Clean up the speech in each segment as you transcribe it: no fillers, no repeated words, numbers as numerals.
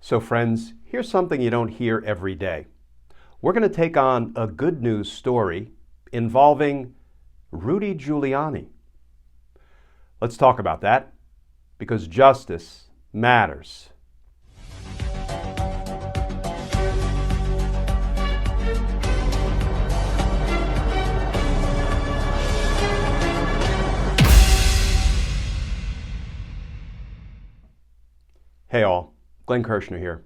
So friends, here's something you don't hear every day. We're going to take on a good news story involving Rudy Giuliani. Let's talk about that, because justice matters. Hey all, Glenn Kirshner here.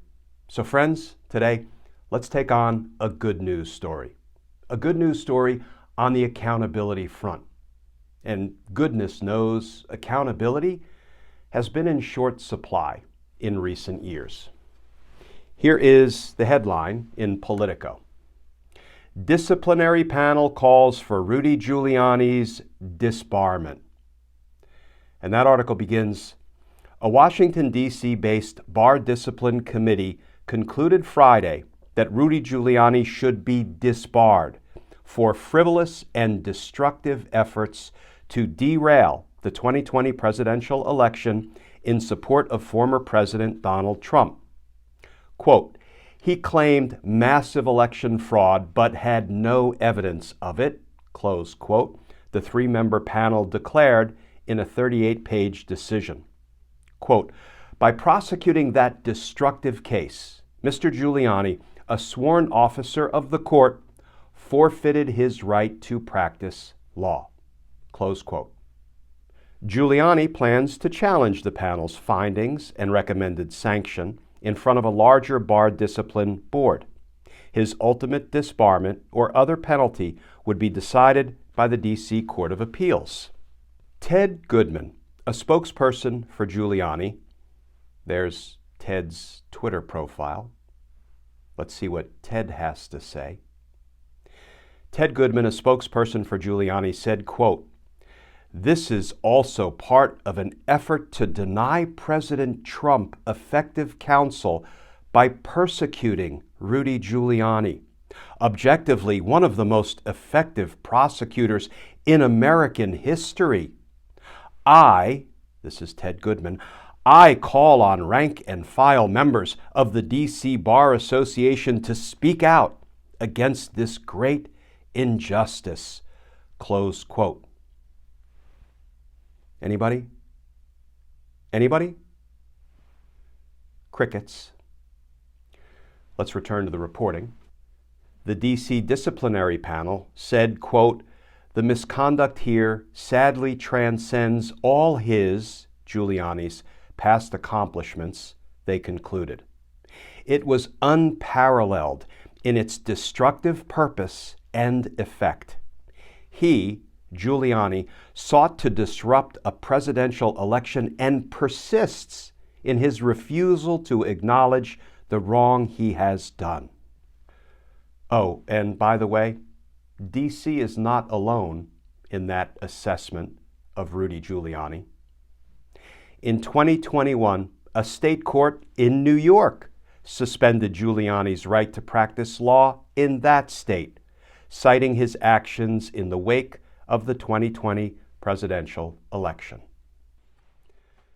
So friends, today, let's take on a good news story. A good news story on the accountability front. And goodness knows accountability has been in short supply in recent years. Here is the headline in Politico. Disciplinary panel calls for Rudy Giuliani's disbarment. And that article begins, a Washington, D.C.-based bar discipline committee concluded Friday that Rudy Giuliani should be disbarred for frivolous and destructive efforts to derail the 2020 presidential election in support of former President Donald Trump. Quote, he claimed massive election fraud but had no evidence of it, close quote, the three-member panel declared in a 38-page decision. Quote, by prosecuting that destructive case, Mr. Giuliani, a sworn officer of the court, forfeited his right to practice law. Close quote. Giuliani plans to challenge the panel's findings and recommended sanction in front of a larger bar discipline board. His ultimate disbarment or other penalty would be decided by the D.C. Court of Appeals. Ted Goodman, a spokesperson for Giuliani, there's Ted's Twitter profile. Let's see what Ted has to say. Ted Goodman, a spokesperson for Giuliani, said, quote, this is also part of an effort to deny President Trump effective counsel by persecuting Rudy Giuliani, objectively one of the most effective prosecutors in American history. This is Ted Goodman, I call on rank and file members of the D.C. Bar Association to speak out against this great injustice. Close quote. Anybody? Anybody? Crickets. Let's return to the reporting. The D.C. disciplinary panel said, quote, the misconduct here sadly transcends all Giuliani's, past accomplishments, they concluded. It was unparalleled in its destructive purpose and effect. He, Giuliani, sought to disrupt a presidential election and persists in his refusal to acknowledge the wrong he has done. Oh, and by the way, D.C. is not alone in that assessment of Rudy Giuliani. In 2021, a state court in New York suspended Giuliani's right to practice law in that state, citing his actions in the wake of the 2020 presidential election.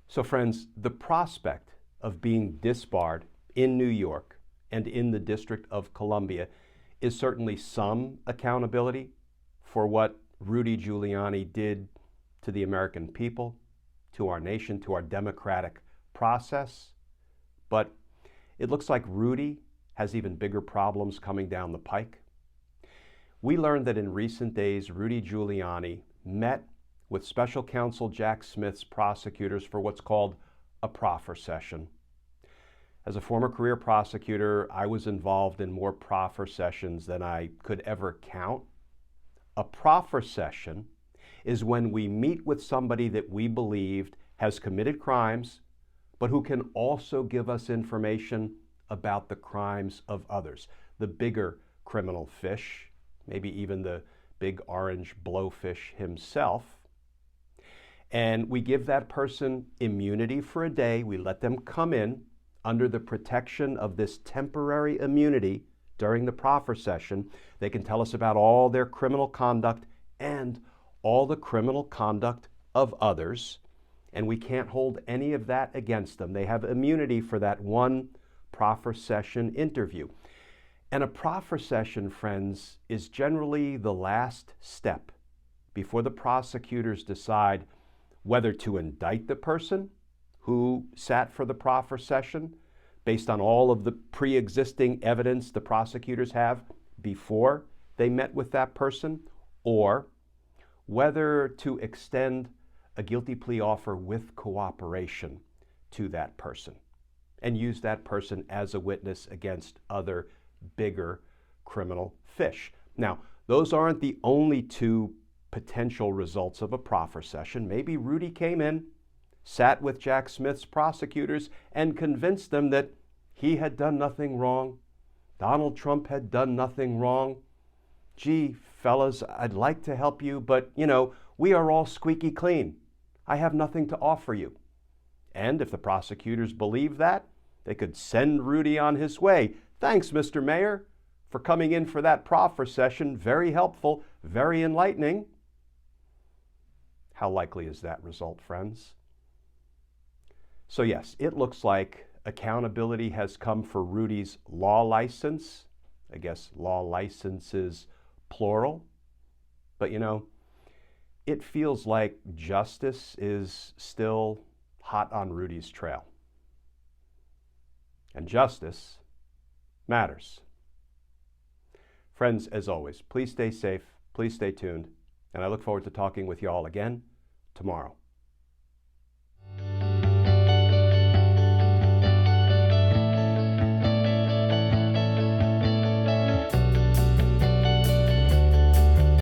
So friends, the prospect of being disbarred in New York and in the District of Columbia is certainly some accountability for what Rudy Giuliani did to the American people, to our nation, to our democratic process. But it looks like Rudy has even bigger problems coming down the pike. We learned that in recent days, Rudy Giuliani met with Special Counsel Jack Smith's prosecutors for what's called a proffer session. As a former career prosecutor, I was involved in more proffer sessions than I could ever count. A proffer session is when we meet with somebody that we believed has committed crimes, but who can also give us information about the crimes of others, the bigger criminal fish, maybe even the big orange blowfish himself. And we give that person immunity for a day. We let them come in under the protection of this temporary immunity during the proffer session. They can tell us about all their criminal conduct and all the criminal conduct of others, and we can't hold any of that against them. They have immunity for that one proffer session interview. And a proffer session, friends, is generally the last step before the prosecutors decide whether to indict the person who sat for the proffer session based on all of the pre-existing evidence the prosecutors have before they met with that person, or whether to extend a guilty plea offer with cooperation to that person and use that person as a witness against other bigger criminal fish. Now, those aren't the only two potential results of a proffer session. Maybe Rudy came in, sat with Jack Smith's prosecutors, and convinced them that he had done nothing wrong, Donald Trump had done nothing wrong. Gee, fellas, I'd like to help you, but, we are all squeaky clean. I have nothing to offer you. And if the prosecutors believe that, they could send Rudy on his way. Thanks, Mr. Mayor, for coming in for that proffer session. Very helpful, very enlightening. How likely is that result, friends? So yes, it looks like accountability has come for Rudy's law license. I guess law licenses plural. But it feels like justice is still hot on Rudy's trail. And justice matters. Friends, as always, please stay safe, please stay tuned, and I look forward to talking with you all again tomorrow.